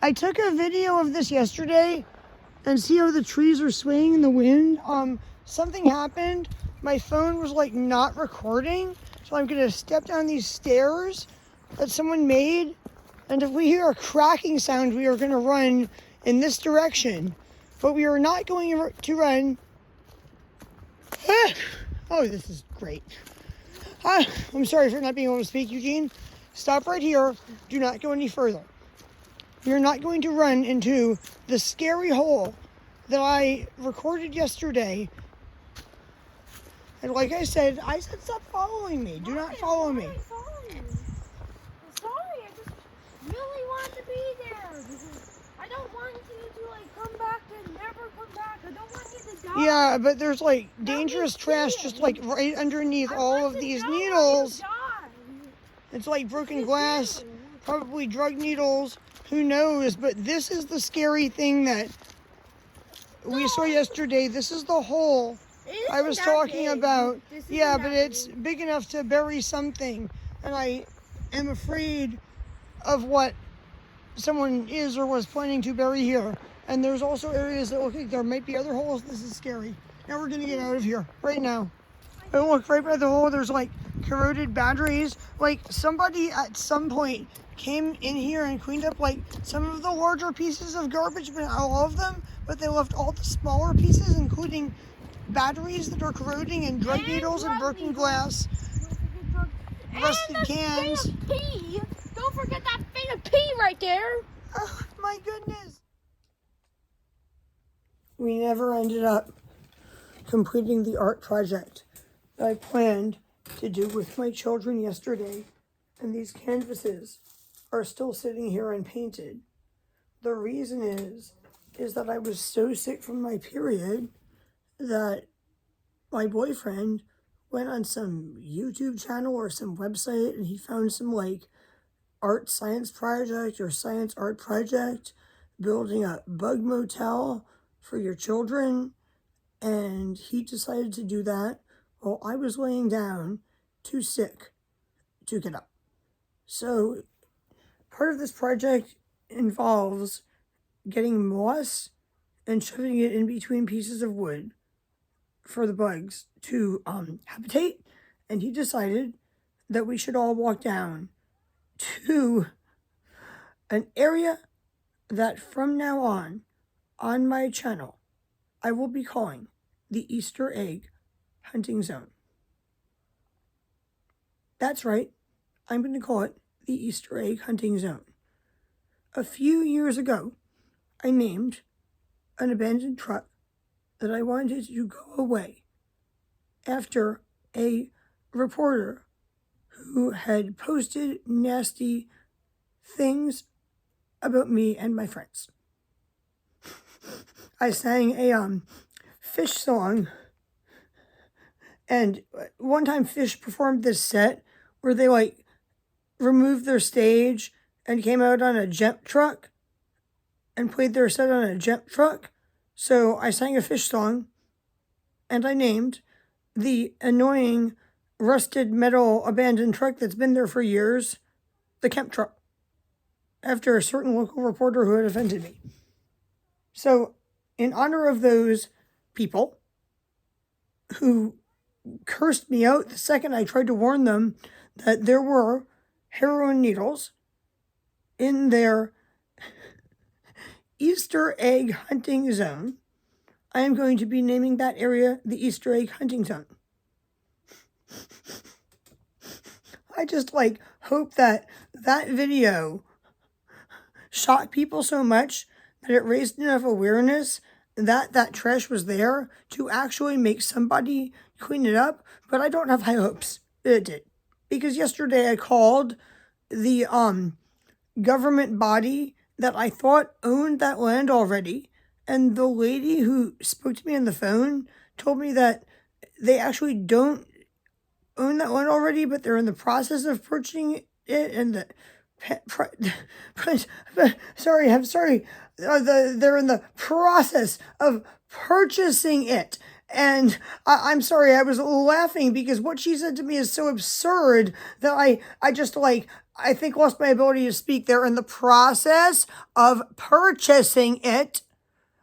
I took a video of this yesterday and see how the trees are swaying in the wind. Something happened. My phone was like not recording. So I'm gonna step down these stairs that someone made. And if we hear a cracking sound, we are gonna run in this direction. But we are not going to run. Oh, this is great. I'm sorry for not being able to speak, Eugene. Stop right here. Do not go any further. You're not going to run into the scary hole that I recorded yesterday. And like I said stop following me. Do not follow me. I'm sorry, I just really want to be there. Because I don't want you to like come back and never come back. I don't want you to die. Yeah, but there's like dangerous trash just like right underneath all of these needles. It's like broken glass, probably drug needles. Who knows? But this is the scary thing that we saw yesterday. This is the hole I was talking about. Yeah, but it's big enough to bury something. And I am afraid of what someone is or was planning to bury here. And there's also areas that look like there might be other holes. This is scary. Now we're gonna get out of here right now. And look, right by the hole, there's like corroded batteries. Like somebody at some point came in here and cleaned up like some of the larger pieces of garbage, but not all of them. But they left all the smaller pieces, including batteries that are corroding and drug needles and broken glass, rusted cans. Pee. Don't forget that thing of pee right there. Oh my goodness. We never ended up completing the art project that I planned to do with my children yesterday, and these canvases are still sitting here unpainted. The reason is that I was so sick from my period that my boyfriend went on some YouTube channel or some website and he found some like art science project or science art project building a bug motel for your children, and he decided to do that while I was laying down too sick to get up. So part of this project involves getting moss and shoving it in between pieces of wood for the bugs to habitate, and he decided that we should all walk down to an area that from now on my channel I will be calling the Easter egg hunting zone. That's right, I'm going to call it the Easter egg hunting zone. A few years ago, I named an abandoned truck that I wanted to go away after a reporter who had posted nasty things about me and my friends. I sang a Fish song, and one time Fish performed this set where they like removed their stage and came out on a jump truck and played their set on a jump truck. So I sang a Fish song, and I named the annoying rusted metal abandoned truck that's been there for years the Kemp truck, after a certain local reporter who had offended me. So in honor of those people who cursed me out the second I tried to warn them that there were heroin needles in their Easter egg hunting zone, I am going to be naming that area the Easter egg hunting zone. I just like hope that video shocked people so much that it raised enough awareness that trash was there to actually make somebody clean it up. But I don't have high hopes that it did, because yesterday I called the government body that I thought owned that land already, and the lady who spoke to me on the phone told me that they actually don't own that land already, but they're in the process of purchasing it, and they're in the process of purchasing it. And I'm sorry, I was laughing because what she said to me is so absurd that I just like I think, lost my ability to speak. They're in the process of purchasing it,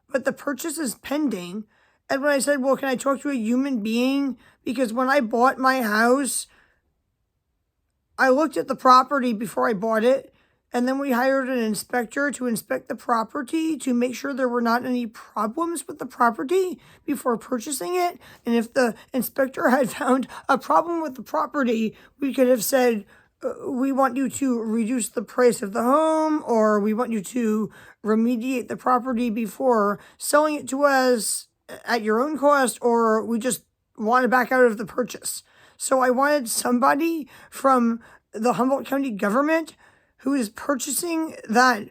but the purchase is pending. And when I said, well, can I talk to a human being? Because when I bought my house, I looked at the property before I bought it, and then we hired an inspector to inspect the property to make sure there were not any problems with the property before purchasing it. And if the inspector had found a problem with the property, we could have said, we want you to reduce the price of the home, or we want you to remediate the property before selling it to us at your own cost, or we just want to back out of the purchase. So I wanted somebody from the Humboldt County government who is purchasing that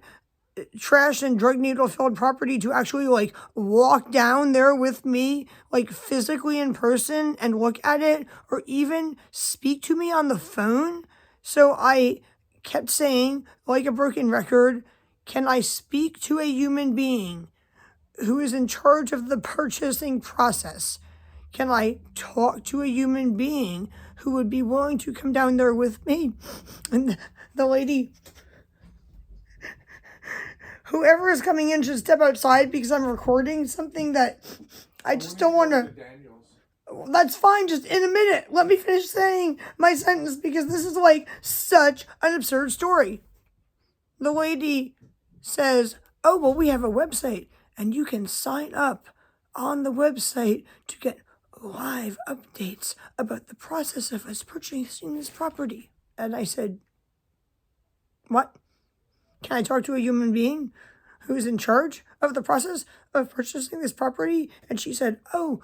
trash and drug needle filled property to actually like walk down there with me, like physically in person, and look at it, or even speak to me on the phone. So I kept saying, like a broken record, can I speak to a human being who is in charge of the purchasing process? Can I talk to a human being who would be willing to come down there with me? And the lady, whoever is coming in, should step outside because I'm recording something that I just don't want to. That's fine, just in a minute. Let me finish saying my sentence because this is like such an absurd story. The lady says, oh, well, we have a website and you can sign up on the website to get live updates about the process of us purchasing this property. And I said, what? Can I talk to a human being who is in charge of the process of purchasing this property? And she said, oh,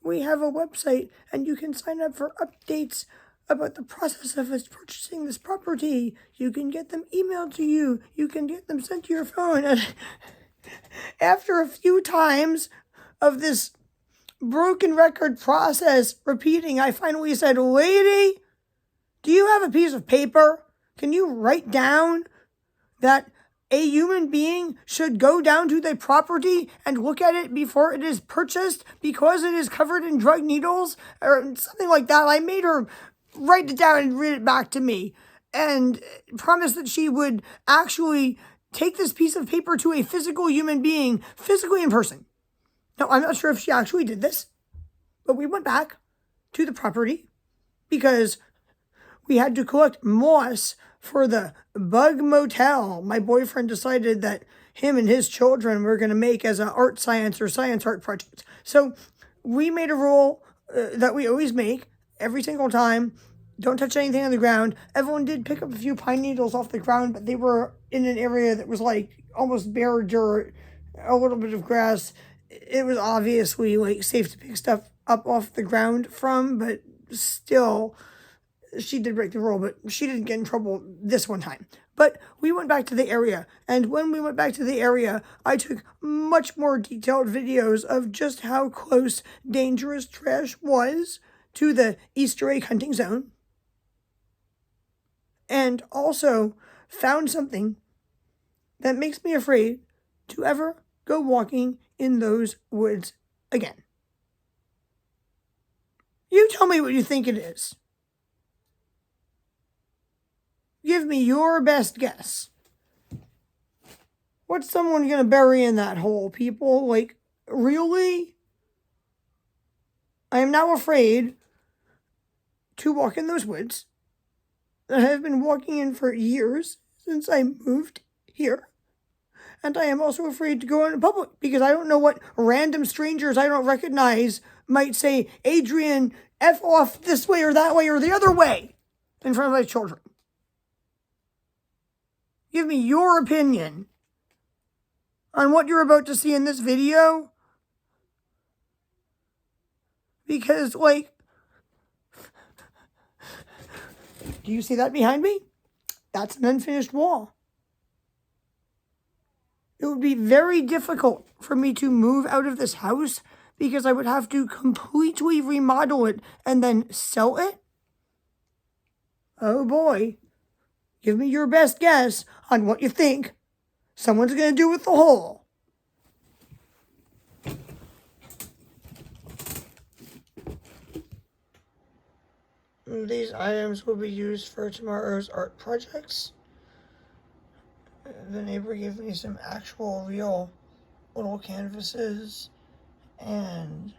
we have a website and you can sign up for updates about the process of us purchasing this property. You can get them emailed to you. You can get them sent to your phone. And after a few times of this broken record process repeating, I finally said, lady, do you have a piece of paper? Can you write down that a human being should go down to the property and look at it before it is purchased because it is covered in drug needles or something like that? I made her write it down and read it back to me and promised that she would actually take this piece of paper to a physical human being, physically in person. Now, I'm not sure if she actually did this, but we went back to the property because we had to collect moss for the bug motel my boyfriend decided that him and his children were going to make as an art science or science art project. So we made a rule that we always make every single time. Don't touch anything on the ground. Everyone did pick up a few pine needles off the ground, but they were in an area that was like almost bare dirt, a little bit of grass. It was obviously like safe to pick stuff up off the ground from, but still, she did break the rule, but she didn't get in trouble this one time. But we went back to the area, and when we went back to the area, I took much more detailed videos of just how close dangerous trash was to the Easter egg hunting zone, and also found something that makes me afraid to ever go walking in those woods again. You tell me what you think it is. Give me your best guess. What's someone going to bury in that hole, people? Like, really? I am now afraid to walk in those woods that I have been walking in for years since I moved here. And I am also afraid to go out in public because I don't know what random strangers I don't recognize might say, Adrienne, F off this way or that way or the other way in front of my children. Give me your opinion on what you're about to see in this video. Because, like, do you see that behind me? That's an unfinished wall. It would be very difficult for me to move out of this house because I would have to completely remodel it and then sell it. Oh boy. Give me your best guess on what you think someone's going to do with the hole. These items will be used for tomorrow's art projects. The neighbor gave me some actual real little canvases and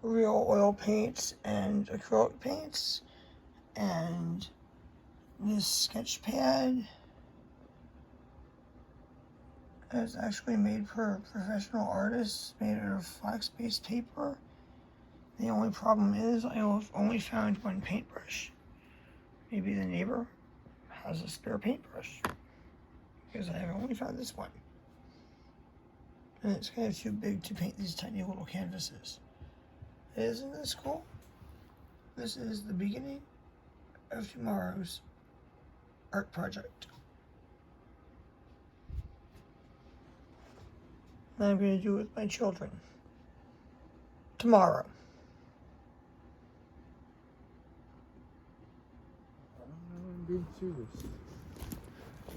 real oil paints and acrylic paints and this sketch pad is actually made for professional artists, made out of flax-based paper. The only problem is I only found one paintbrush. Maybe the neighbor has a spare paintbrush, because I have only found this one. And it's kind of too big to paint these tiny little canvases. Isn't this cool? This is the beginning of tomorrow's art project. I'm going to do it with my children tomorrow.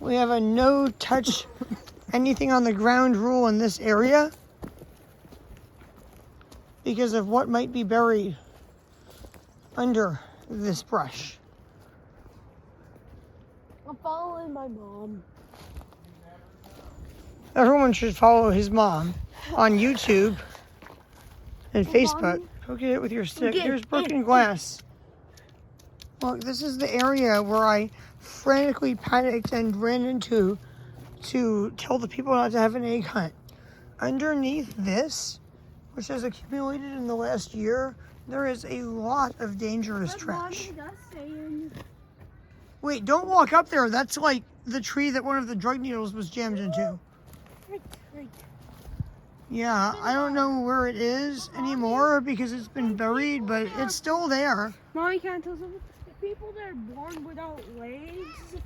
We have a no touch anything on the ground rule in this area because of what might be buried under this brush. I'm following my mom. Everyone should follow his mom on YouTube and Facebook. Go get it with your stick. Here's broken glass. Look, this is the area where I frantically panicked and ran into to tell the people not to have an egg hunt. Underneath this, which has accumulated in the last year, there is a lot of dangerous trash. Wait, don't walk up there. That's like the tree that one of the drug needles was jammed into. Right. Yeah, I don't know where it is anymore because it's been buried, but it's still there. Mommy, can I tell something? The people that are born without legs,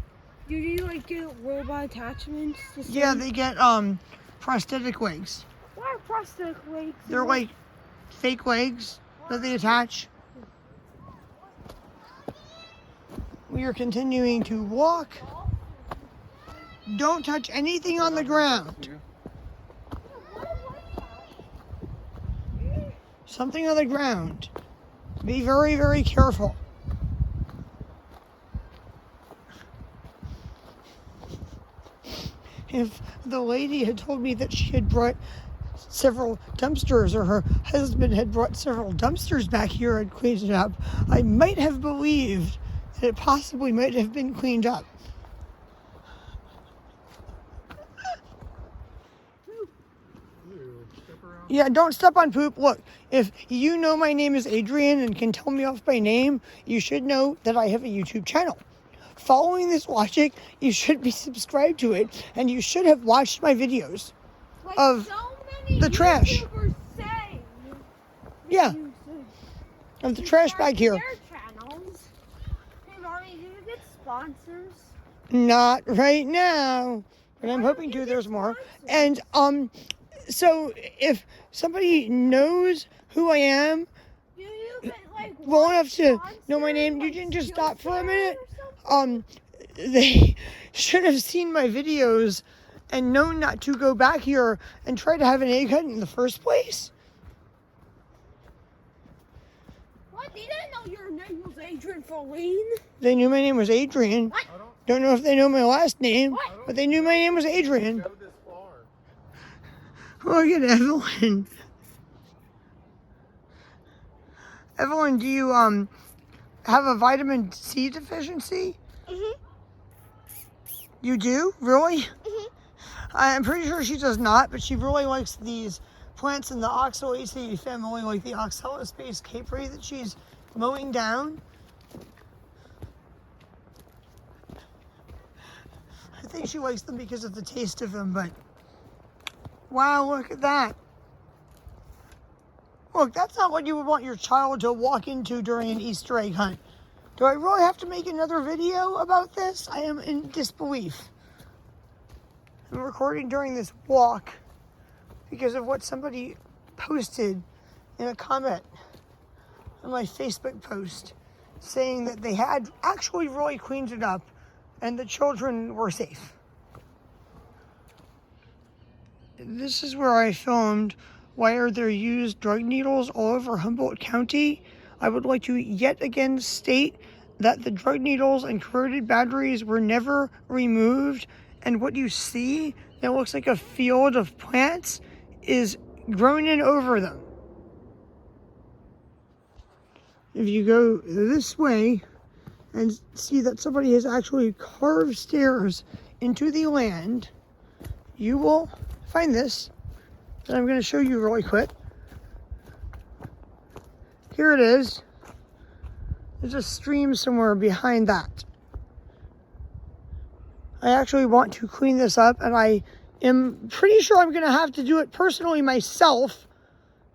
do you like get robot attachments? Yeah, they get prosthetic legs. What are prosthetic legs? They're like fake legs that they attach. We are continuing to walk. Don't touch anything on the ground. Something on the ground. Be very, very careful. If the lady had told me that she had brought several dumpsters, or her husband had brought several dumpsters back here and cleaned it up, I might have believed that it possibly might have been cleaned up. Yeah, don't step on poop. Look, if you know my name is Adrienne and can tell me off by name, you should know that I have a YouTube channel. Following this logic, you should be subscribed to it, and you should have watched my videos of so the trash. Say, yeah, of the trash bag here. Their channels. Hey, Mommy, do you get sponsors? Not right now, but I'm hoping to. There's more. And so if somebody knows who I am, Do you get, like, well enough to know my sponsor, name, you like, can just stop for a Skillshare minute. or something? They should have seen my videos and known not to go back here and try to have an egg hunt in the first place. What? They didn't know your name was Adrienne Floreen? They knew my name was Adrienne. What? Don't know if they know my last name, What? but they knew my name was Adrienne. Look at Evelyn. Evelyn, do you have a vitamin C deficiency? Mhm. You do? Really? Mhm. I'm pretty sure she does not, but she really likes these plants in the Oxalaceae family, like the oxalis-based capri that she's mowing down. I think she likes them because of the taste of them, but wow, look at that. Look, that's not what you would want your child to walk into during an Easter egg hunt. Do I really have to make another video about this? I am in disbelief. I'm recording during this walk because of what somebody posted in a comment on my Facebook post saying that they had actually really cleaned it up and the children were safe. This is where I filmed why are there used drug needles all over Humboldt County. I would like to yet again state that the drug needles and corroded batteries were never removed, and what you see that looks like a field of plants is grown in over them. If you go this way and see that somebody has actually carved stairs into the land, you will find this, and I'm going to show you really quick. Here it is. There's a stream somewhere behind that. I actually want to clean this up, and I am pretty sure I'm going to have to do it personally myself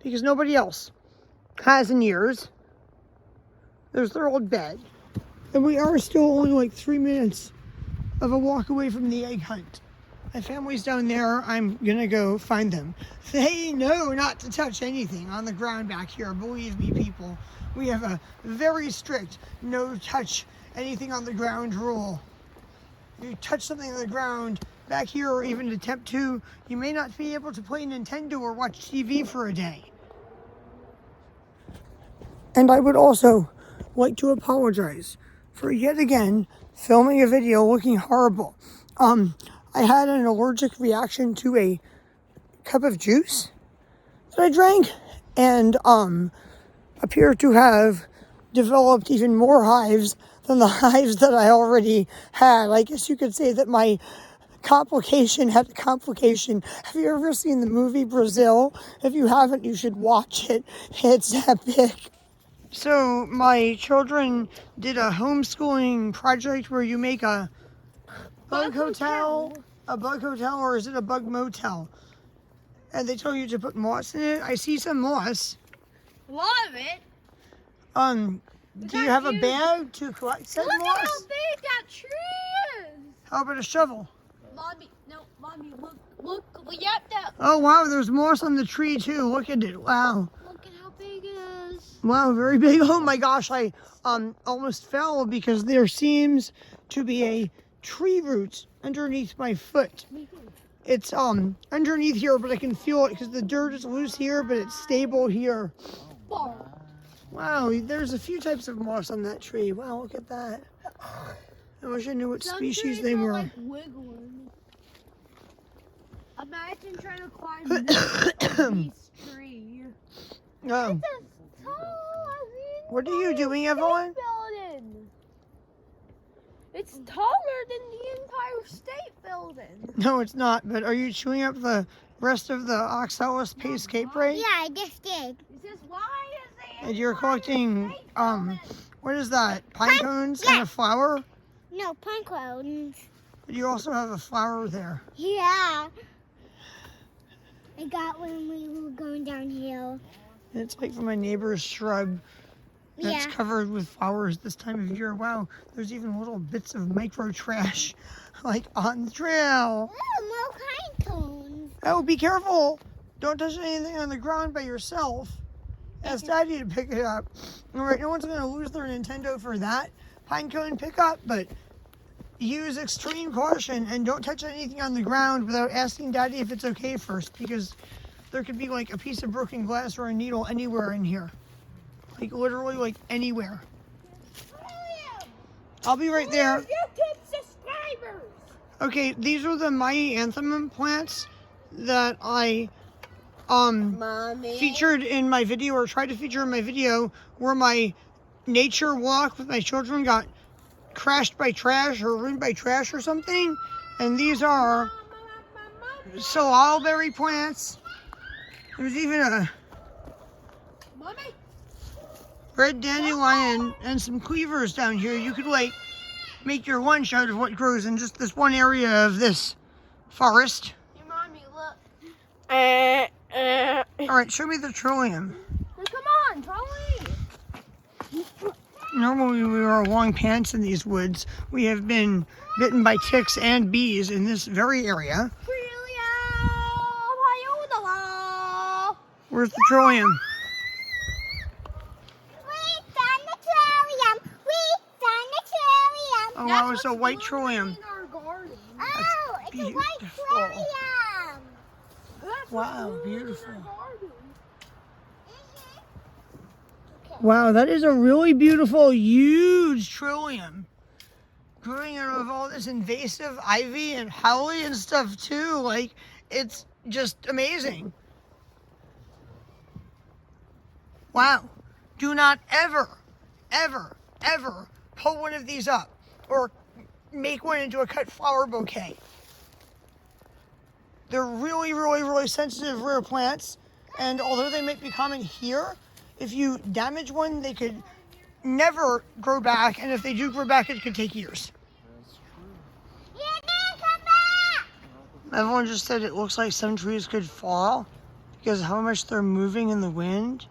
because nobody else has in years. There's their old bed. And we are still only like 3 minutes of a walk away from the egg hunt. My family's down there. I'm going to go find them. They know not to touch anything on the ground back here. Believe me, people. We have a very strict no touch anything on the ground rule. If you touch something on the ground back here or even attempt to, you may not be able to play Nintendo or watch TV for a day. And I would also like to apologize for yet again filming a video looking horrible. I had an allergic reaction to a cup of juice that I drank, and appear to have developed even more hives than the hives that I already had. I guess you could say that my complication had a complication. Have you ever seen the movie Brazil? If you haven't, you should watch it. It's epic. So my children did a homeschooling project where you make a bug hotel, or is it a bug motel? And they tell you to put moss in it. I see some moss. A lot of it. Do you have a bag to collect said moss? Look at how big that tree is. How about a shovel? Mommy, look at that. Oh wow, there's moss on the tree too. Look at it. Wow. Look at how big it is. Wow, very big. Oh my gosh, I almost fell because there seems to be a tree root underneath my foot. It's underneath here, but I can feel it because the dirt is loose here, but it's stable here. Wow, there's a few types of moss on that tree. Wow, look at that. I wish I knew what species they were. Like wiggling. Imagine trying to climb this tree. Oh. It's as tall as the What are you doing, Empire Evelyn? State Building. It's taller than the Empire State Building. No, it's not. But are you chewing up the rest of the oxalis paste cape-ray? Yeah, I just did. It says, why is the And you're Empire collecting, State Building? what is that? Pine cones and a flower? No, pine cones. But you also have a flower there. Yeah. I got when we were going downhill. And it's like from my neighbor's shrub that's Yeah. covered with flowers this time of year. Wow, there's even little bits of micro trash like on the trail. Oh, more pine cones. Oh, be careful. Don't touch anything on the ground by yourself. Ask Daddy to pick it up. All right, no one's going to lose their Nintendo for that pine cone pickup, but use extreme caution and don't touch anything on the ground without asking Daddy if it's okay first, because there could be like a piece of broken glass or a needle anywhere in here. Like literally like anywhere. I'll be right there. YouTube subscribers. Okay, these are the Myanthemum plants that I Mommy. featured in my video, or tried to feature in my video, where my nature walk with my children got crashed by trash or ruined by trash or something. And these are salalberry plants. There's even a Mommy. red dandelion and some cleavers down here. You could like make your lunch out of what grows in just this one area of this forest. Hey, Mommy, look. All right, show me the trillium. Now, come on, Tony. Normally we wear long pants in these woods. We have been bitten by ticks and bees in this very area. Where's the trillium? We found the trillium. We found the trillium. Oh wow, it's a white trillium. In our garden. Oh, it's a white beautiful. trillium. That's Wow, what's growing in our beautiful. garden. Okay. Wow, that is a really beautiful, huge trillium. Growing out of all this invasive ivy and holly and stuff too. Like, it's just amazing. Wow. Do not ever, ever, ever pull one of these up or make one into a cut flower bouquet. They're really, really, really sensitive rare plants. And although they might be common here, if you damage one, they could never grow back. And if they do grow back, it could take years. Everyone just said it looks like some trees could fall because of how much they're moving in the wind.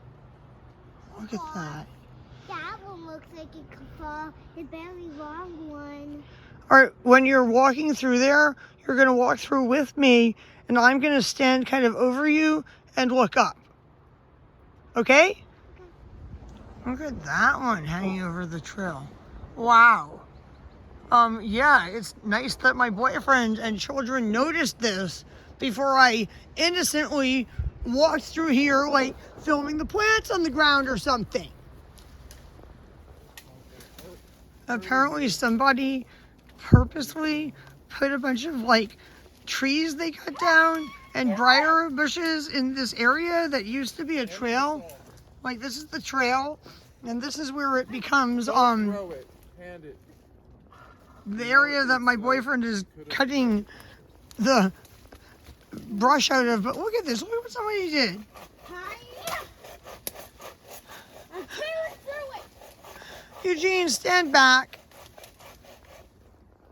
Look at that. That one looks like it could fall. The very long one. All right, when you're walking through there, you're going to walk through with me, and I'm going to stand kind of over you and look up. Okay? Look at that one hanging over the trail. Wow. Yeah, it's nice that my boyfriend and children noticed this before I innocently walked through here, like filming the plants on the ground or something. Apparently somebody purposely put a bunch of like trees they cut down and briar bushes in this area that used to be a trail. Like, this is the trail, and this is where it becomes the area that my boyfriend is cutting the brush out of. But look at this, look what somebody did. Eugene, stand back.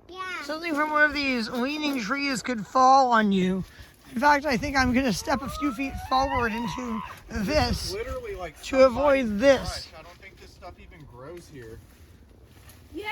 Yeah. Something from one of these leaning trees could fall on you. In fact, I think I'm going to step a few feet forward into this Literally like to avoid this. I don't think this stuff even grows here. Yeah.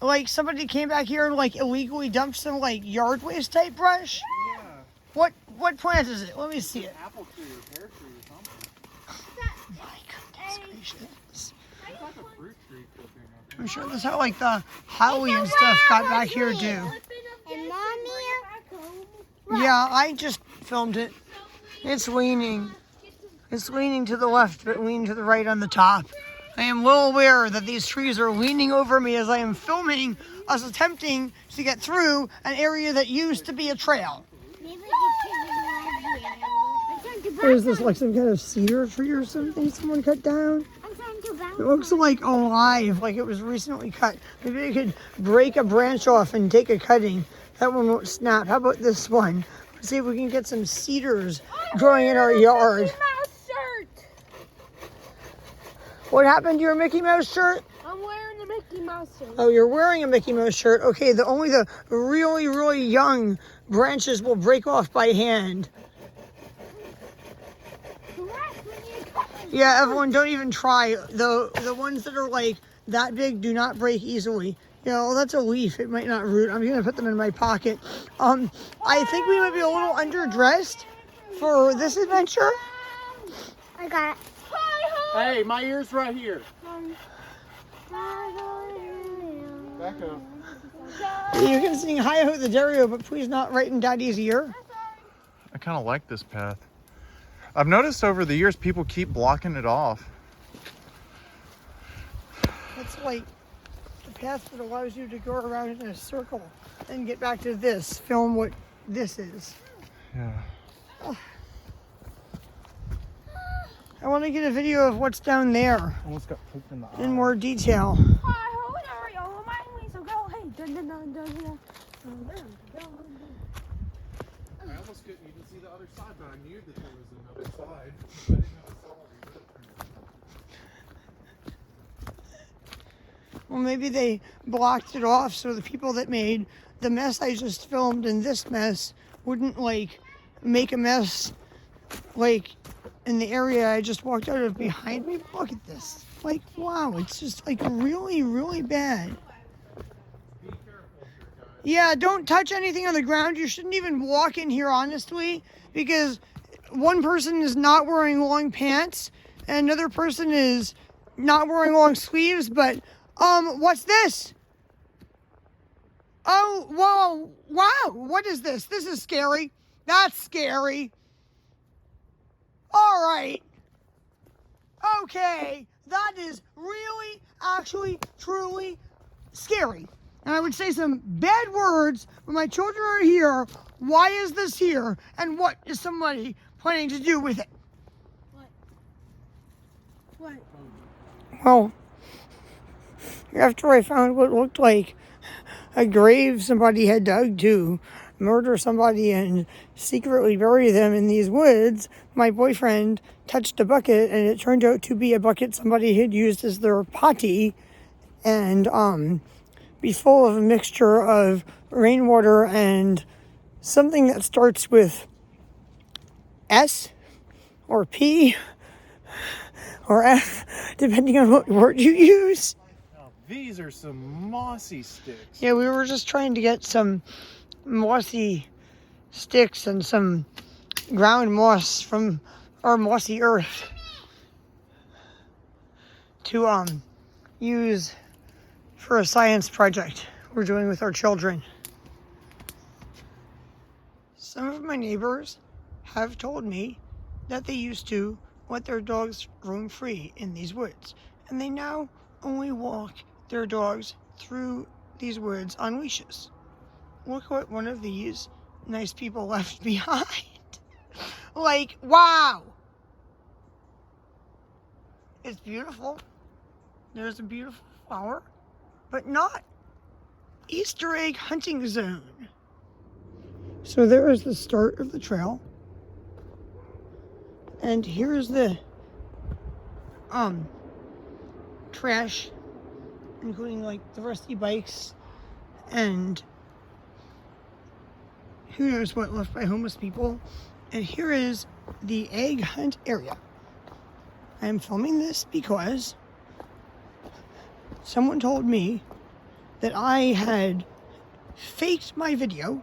Like, somebody came back here and like illegally dumped some like yard waste type brush. Yeah. What plant is it? Let me see it. Apple tree or pear tree or something. My goodness gracious. It's like a fruit tree clipping up here. I'm sure that's how like the holly and stuff got back here too. And Mommy, Yeah, I just filmed it. It's leaning. It's leaning to the left, but leaning to the right on the top. I am well aware that these trees are leaning over me as I am filming us attempting to get through an area that used to be a trail. maybe you can Or is this like some kind of cedar tree or something someone cut down? I'm trying to bounce. It looks like alive, like it was recently cut. Maybe I could break a branch off and take a cutting. That one won't snap. How about this one? Let's see if we can get some cedars growing in our yard. Mouse shirt. What happened to your Mickey Mouse shirt? I'm wearing a Mickey Mouse shirt. Oh, you're wearing a Mickey Mouse shirt. Okay, only the really, really young branches will break off by hand. Yeah, everyone, don't even try. The ones that are like that big do not break easily. You know, that's a leaf. It might not root. I'm going to put them in my pocket. I think we might be a little underdressed for this adventure. I got it. Hey, my ear's right here. Back up. You can sing Hi-Ho the Dario, but please not right in Daddy's ear. I kind of like this path. I've noticed over the years people keep blocking it off. That's like the path that allows you to go around in a circle and get back to this. Film what this is. Yeah. I want to get a video of what's down there Almost got poked in the eye. in more detail. Hi, hold on, y'all. Remind me, so go. Hey, dun dun dun dun dun. I almost couldn't even see the other side, but I knew that there was another side. I didn't know I saw it. Well, maybe they blocked it off so the people that made the mess I just filmed and this mess wouldn't like make a mess like in the area I just walked out of behind me. Look at this. Like, wow, it's just like really, really bad. Yeah, don't touch anything on the ground. You shouldn't even walk in here, honestly, because one person is not wearing long pants and another person is not wearing long sleeves, but what's this? Oh, whoa, wow, what is this? This is scary. That's scary. All right. Okay, that is really, actually, truly scary. And I would say some bad words when my children are here. Why is this here? And what is somebody planning to do with it? What? Well, after I found what looked like a grave somebody had dug to murder somebody and secretly bury them in these woods, my boyfriend touched a bucket and it turned out to be a bucket somebody had used as their potty and be full of a mixture of rainwater and something that starts with S or P or F, depending on what word you use. Now, these are some mossy sticks. Yeah, we were just trying to get some mossy sticks and some ground moss from our mossy earth to use for a science project we're doing with our children. Some of my neighbors have told me that they used to let their dogs roam free in these woods, and they now only walk their dogs through these woods on leashes. Look what one of these nice people left behind. Like, wow! It's beautiful. There's a beautiful flower, but not Easter egg hunting zone. So there is the start of the trail. And here's the trash, including like the rusty bikes and who knows what left by homeless people. And here is the egg hunt area. I am filming this because someone told me that I had faked my video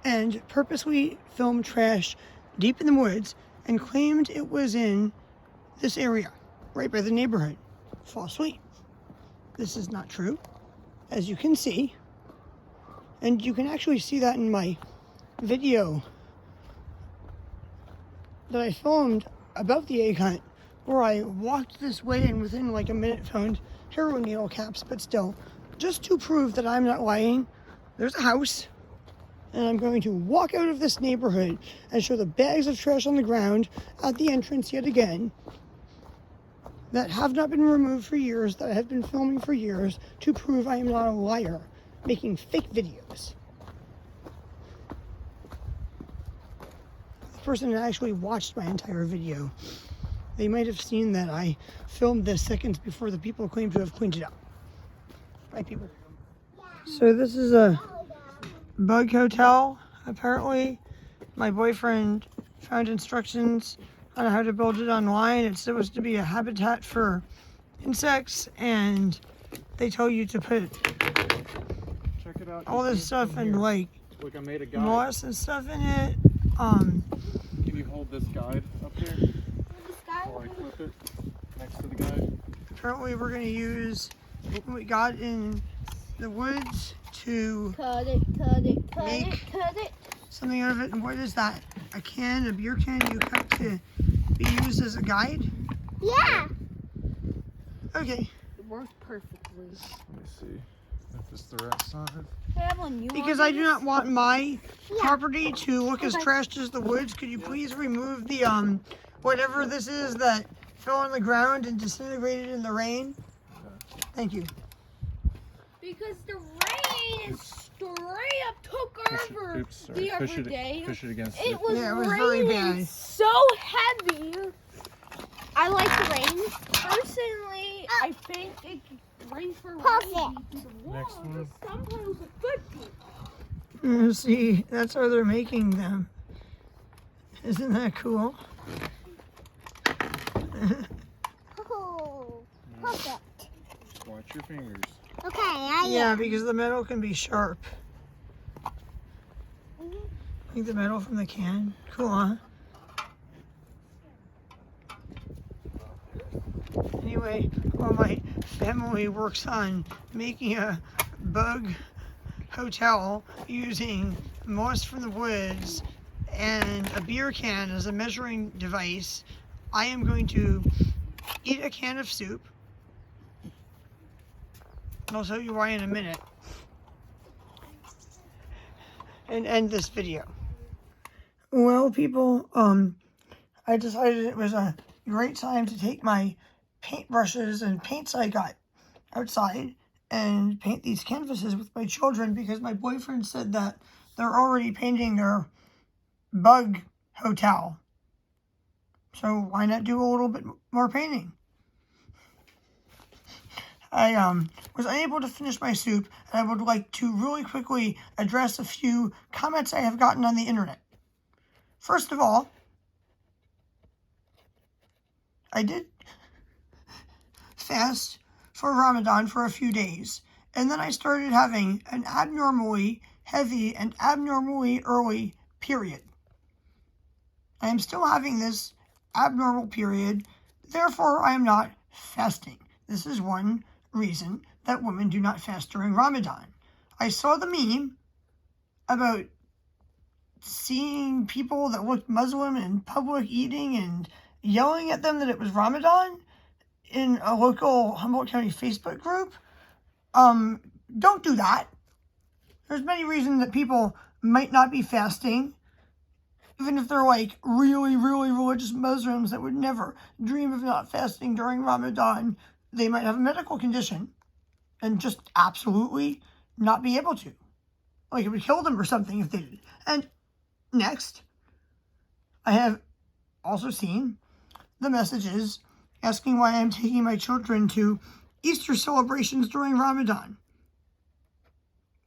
and purposely filmed trash deep in the woods and claimed it was in this area, right by the neighborhood. Falsely. This is not true, as you can see. And you can actually see that in my video that I filmed about the egg hunt, where I walked this way and within like a minute found heroin needle caps, but still, just to prove that I'm not lying, there's a house, and I'm going to walk out of this neighborhood and show the bags of trash on the ground at the entrance yet again that have not been removed for years, that I have been filming for years, to prove I am not a liar making fake videos. The person that actually watched my entire video, they might have seen that I filmed this seconds before the people claim to have cleaned it up. Right, people? So this is a bug hotel. Apparently, my boyfriend found instructions on how to build it online. It's supposed to be a habitat for insects, and they tell you to put Check it out. all this stuff and like Look, I made a guide. moss and stuff in it. Can you hold this guide up here This guy? while I clip it next to the guide? Apparently, we're going to use what we got in the woods to Cut it, cut it, cut Make- it, cut it. something out of it. And what is that? A can, a beer can you cut to be used as a guide? Yeah. Okay. It worked perfectly. Let me see if it's the right size. Hey, Evelyn, you Because want I do not want my Yeah. property to look as Okay. trashed as the woods. Could you please remove the whatever this is that fell on the ground and disintegrated in the rain? Thank you. Because the rain straight up took over Oops, sorry. the other Push it, day. push it against It it. was Yeah, it was very raining bad. so heavy. I like the rain. Personally, I think it rains for Perfect. Next one. Some piles are 50. See, that's how they're making them. Isn't that cool? Oh, perfect. Watch your fingers. Okay, Yeah, because the metal can be sharp. Like the metal from the can. Cool, huh? Anyway, while my family works on making a bug hotel using moss from the woods and a beer can as a measuring device, I am going to eat a can of soup. I'll show you why in a minute. And end this video. Well, people, I decided it was a great time to take my paintbrushes and paints I got outside and paint these canvases with my children because my boyfriend said that they're already painting their bug hotel. So why not do a little bit more painting? I was unable to finish my soup, and I would like to really quickly address a few comments I have gotten on the internet. First of all, I did fast for Ramadan for a few days, and then I started having an abnormally heavy and abnormally early period. I am still having this abnormal period, therefore I am not fasting. This is one reason that women do not fast during Ramadan. I saw the meme about seeing people that looked Muslim in public eating and yelling at them that it was Ramadan in a local Humboldt County Facebook group. Don't do that. There's many reasons that people might not be fasting, even if they're like really, really religious Muslims that would never dream of not fasting during Ramadan. They might have a medical condition and just absolutely not be able to. Like it would kill them or something if they did. And next, I have also seen the messages asking why I'm taking my children to Easter celebrations during Ramadan.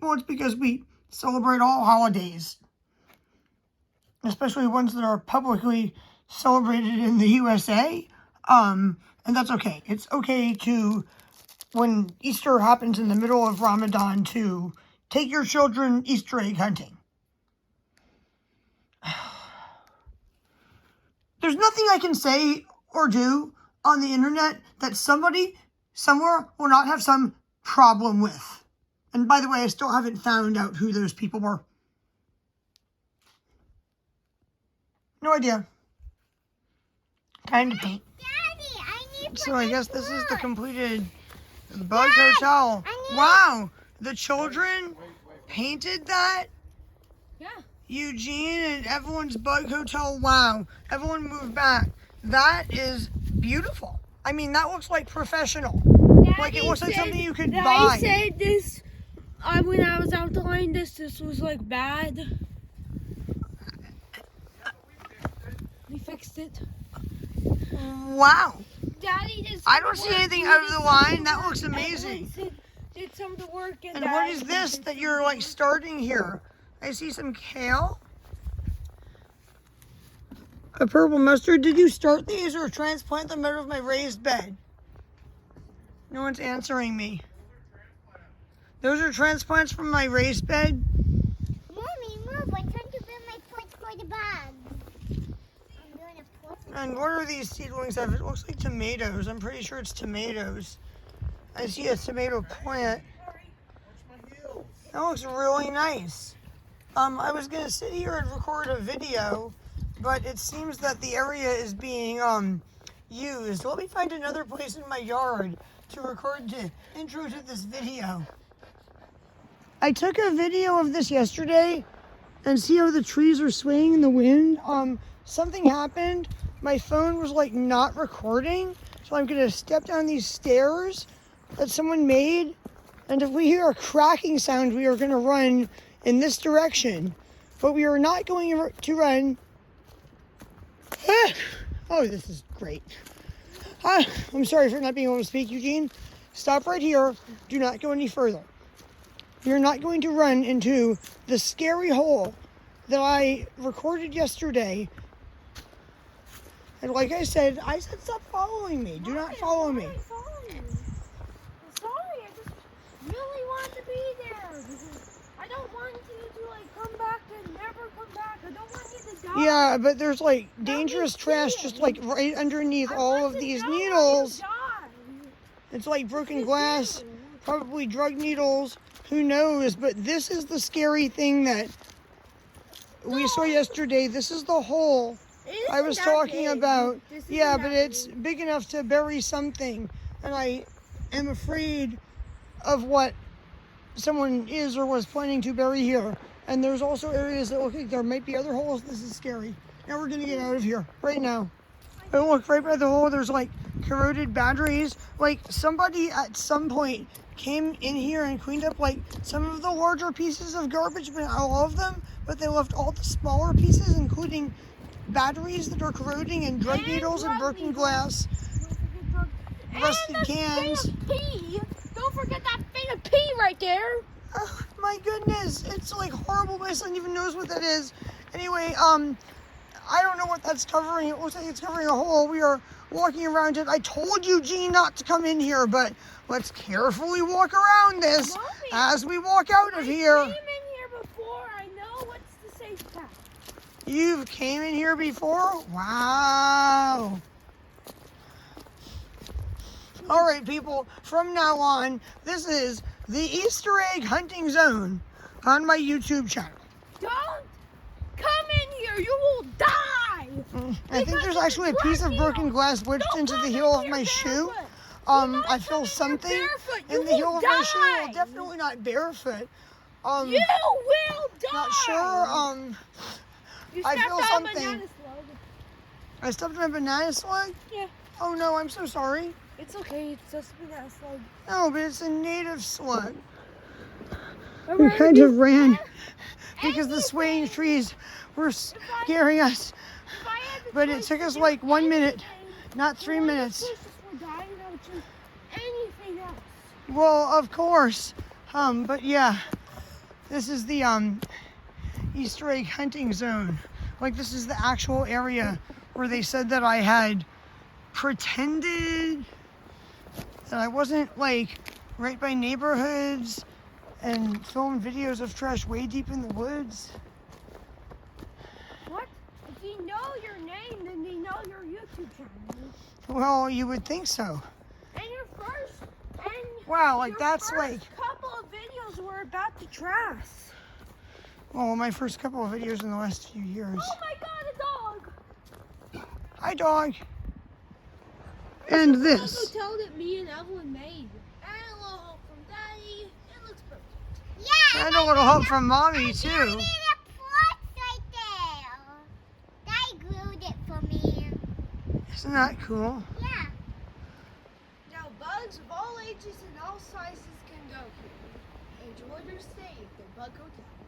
Well, it's because we celebrate all holidays, especially ones that are publicly celebrated in the USA. And that's okay. It's okay to, when Easter happens in the middle of Ramadan, to take your children Easter egg hunting. There's nothing I can say or do on the internet that somebody somewhere will not have some problem with. And by the way, I still haven't found out who those people were. No idea. Time to paint. Daddy, I need So I guess this is the completed bug hotel. Wow, the children painted that? Yeah. Eugene and everyone's bug hotel. Wow, everyone moved back. That is beautiful. I mean, that looks like professional. Like it looks like something you could buy. I said this when I was outlining this was like bad. We fixed it. Wow. Daddy did I don't see anything out of the line. That looks amazing. Did some of the work. And what is this that you're like starting here? I see some kale. A purple mustard. Did you start these or transplant them out of my raised bed? No one's answering me. Those are transplants from my raised bed? Mommy, move. I'm trying to build my pot for the bag. I'm doing a pot. And what are these seedlings of? It looks like tomatoes. I'm pretty sure it's tomatoes. I see a tomato plant. That looks really nice. I was going to sit here and record a video, but it seems that the area is being used. Let me find another place in my yard to record the intro to this video. I took a video of this yesterday and see how the trees are swaying in the wind. Something happened. My phone was like not recording, so I'm gonna step down these stairs that someone made, and if we hear a cracking sound, we are gonna run in this direction, but we are not going to run. Oh, this is great. I'm sorry for not being able to speak, Eugene. Stop right here. Do not go any further. You're not going to run into the scary hole that I recorded yesterday. And like I said stop following me. Do not follow me. I'm sorry. I just really want to be there. Because I don't want you to like come back and never come back. I don't want you to die. Yeah, but there's like dangerous trash just like right underneath all of these needles. It's like broken glass, probably drug needles. Who knows? But this is the scary thing that we saw yesterday. This is the hole I was talking about, yeah, but it's big enough to bury something. And I am afraid of what someone is or was planning to bury here. And there's also areas that look like there might be other holes. This is scary. Now we're gonna get out of here right now. And look, right by the hole, there's like corroded batteries. Like somebody at some point came in here and cleaned up like some of the larger pieces of garbage, but not all of them. But they left all the smaller pieces, including batteries that are corroding and drug needles and broken glass, rusted cans. Pee. Don't forget that thing of pee right there. Oh, my goodness, it's like horrible. My son even knows what that is. Anyway, I don't know what that's covering. It looks like it's covering a hole. We are walking around it. I told you, Gene, not to come in here, but let's carefully walk around this. Mommy, as we walk out of here. I came in here before. I know what's the safe path. You came in here before? Wow. All right, people, from now on, this is the Easter egg hunting zone on my YouTube channel. Don't come in here. You will die. I think there's actually a piece of broken glass wedged into the heel of my shoe. I feel something in the heel of my shoe. Well, definitely not barefoot. You will die. Not sure. You I stepped feel on a something. banana slug. I stepped on a banana slug? Yeah. Oh no, I'm so sorry. It's okay. It's just a banana slug. No, but it's a native slug. We kind of ran because the swaying trees were scaring us. But it took us like 1 minute, not 3 minutes. Well, of course. But yeah, this is the Easter egg hunting zone. Like, this is the actual area where they said that I had pretended that I wasn't like right by neighborhoods and filmed videos of trash way deep in the woods. What? If they know your name, then they know your YouTube channel. Well, you would think so. And your first, Wow, like your that's first like, couple of videos were about the trash. well, my first couple of videos in the last few years. Oh my God, a dog! Hi, dog. And This this. hotel that me and Evelyn made. And a little help from Daddy. It looks perfect. Yeah. And a little help from Mommy, I too. got a plot right there. Daddy glued it for me. Isn't that cool? Yeah. Now, bugs of all ages and all sizes can go here. Enjoy your stay at the Bug Hotel.